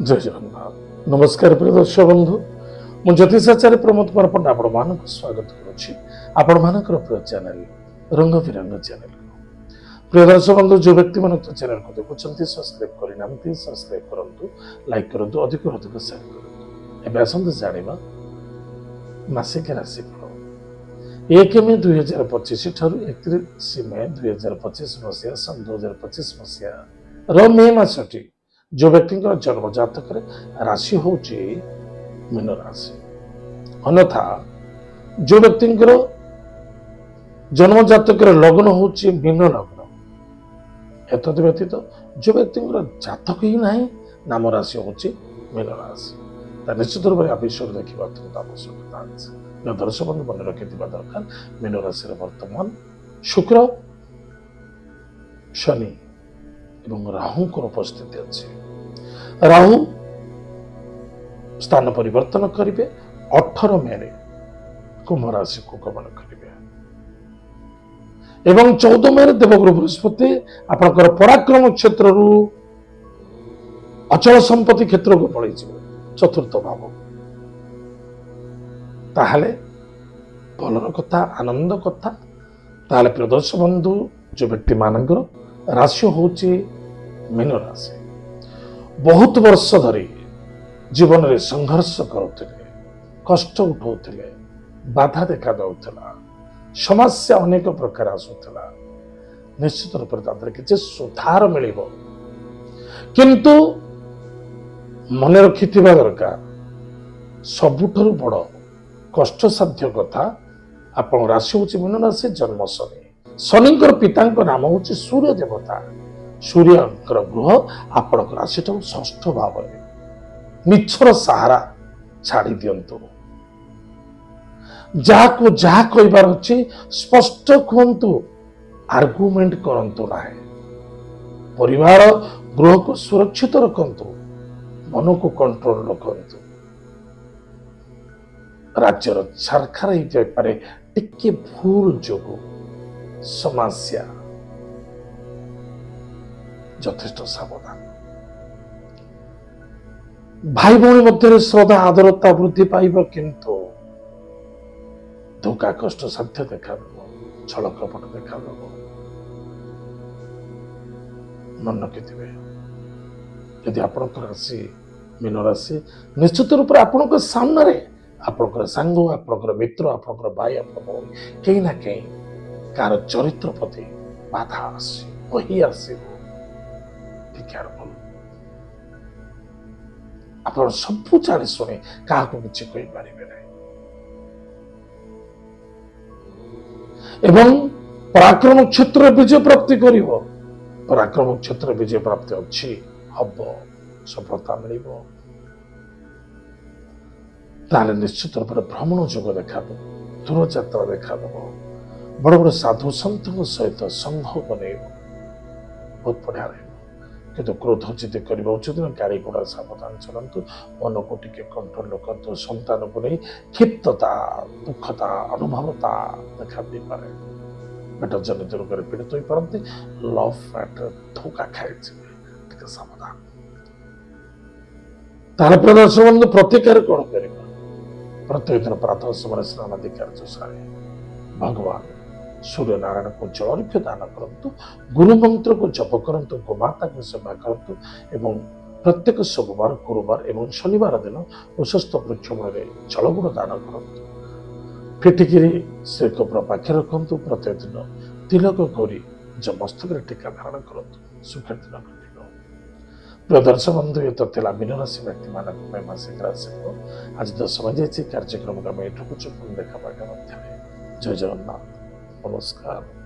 जय जगन्नाथ नमस्कार प्रिय दर्शक बंधु मु ज्योतिषाचार्य प्रमोद कुमार पंडा आपण स्वागत करुच्ची आपण मानकर प्रिय चैनल रंग बिरंग चैनल प्रिय दर्शक बंधु जो व्यक्ति मन चैनल को देखुं सब्सक्राइब करना सब्सक्राइब करूँ लाइक करूँ अधिक अधिक शेयर करूँ एवं आसत जाना मासिक राशिफल 1 मे 2025 ठारू 31 मे 2025 मसीहा सन 2025 मसीहा मे मासटी जो व्यक्ति जन्म जातक राशि हूँ मीन राशि अन्यथा जो व्यक्ति जन्म जातक लग्न हूँ मीन लग्न एत व्यतीत जो व्यक्ति जातक ही ना नाम राशि हूँ मीन राशि निश्चित रूप से विषय देखा अत्यंत आवश्यकता दर्शक बंधु मन रखि दरकार मीन राशि वर्तमान शुक्र शनि एवं राहु उपस्थिति अच्छी राहु स्थान परिवर्तन करेंगे 18 मे कुंभ राशि को गमन करेंगे एवं 14 मे देवगुरु बृहस्पति आपंकर पराक्रम क्षेत्र अचल संपत्ति क्षेत्र को पड़े चतुर्थ भाव ताहले भलर कथा आनंद कथा ताहले प्रिय दर्शक बंधु जो व्यक्ति मानकर राशि हूँ मीन राशि बहुत वर्ष धरी जीवन में संघर्ष करुले कष्ट उठाउले बाधा देखा जाऊला समस्या अनेक प्रकार आसूला निश्चित रूप से किसी सुधार मिल किंतु मन रखि दरकार सबुठ बड़ कष्टसाध्य कथा आप राशि हूँ मीन राशि जन्म शनि शनि पिता नाम हूँ सूर्य देवता सूर्य गृह आपण राशि षष्ठ भाव मिछर सहारा छाड़ी दिंतु जहाँ जहाँ कहबार अच्छी स्पष्ट कहतु आर्गुमेंट करंतु ना परिवार गृह को सुरक्षित रखंतु मन को कंट्रोल रखंतु राज्यर छारखार हो जाए टिके भूल जोगु समस्या यथेष्ट सावधान भाई भौणी मध्य श्रद्धा आदरता वृद्धि पाइब किंतु धोखा कष्ट साध्य देखा छल कपट देखा मन रखिथे यदि आपण राशि मीन राशि निश्चित रूप से आपण सामने आपणकर सांग आपणकर मित्र आपणकर भाई आपण भौणी कहीं ना कहीं कार चरित्र प्रति बाधा वही आसो आप सब जाणी शुणी क्या किसी कहीपर एवं पराक्रम क्षेत्र विजय प्राप्ति कर पराक्रम क्षेत्र विजय प्राप्ति अच्छी हम सफलता मिल निश्चित रूप से भ्रमण जोग देखा दूर यात्रा देखा बड़ बड़ साधु सन्त सहित संघ बन बहुत बढ़िया रहे किंतु क्रोध जिद करवा उचित गाड़ी घोड़ा सावधान चलतु मन को टिके कंट्रोल रखु संतान को नहीं क्षिप्तता दुखता अनुभवता देखा दे पारे पेट जनित रोग पीड़ित हो पारती लव मैटर धोखा खाई सावधान तार प्रदर्शन बंधु प्रतिकार कौन कर प्रत्येक दिन प्रातः समय स्नान आदि कार्य सारे भगवान सूर्य नारायण को जलर्घ्य दान करंतु गुरु मंत्र को जप करंतु गोमाता को सेवा करंतु एवं प्रत्येक सोमवार गुरुवार एवं शनिवार दिन उशस्थ वृक्ष मूल जलगुण दान करंतु फिटिकी श्रीकोपर पाखे रखंतु प्रत्येक दिन तिलक गौरी जो मस्तक टीका धारण करंतु सुखर दिन कटिब प्रिय दर्शक बंधु ये तो मीन राशि व्यक्ति मानक मासिक राशि आज तो समय जाइए कार्यक्रम को आम एठू देखा जय जगन्नाथ नमस्कार।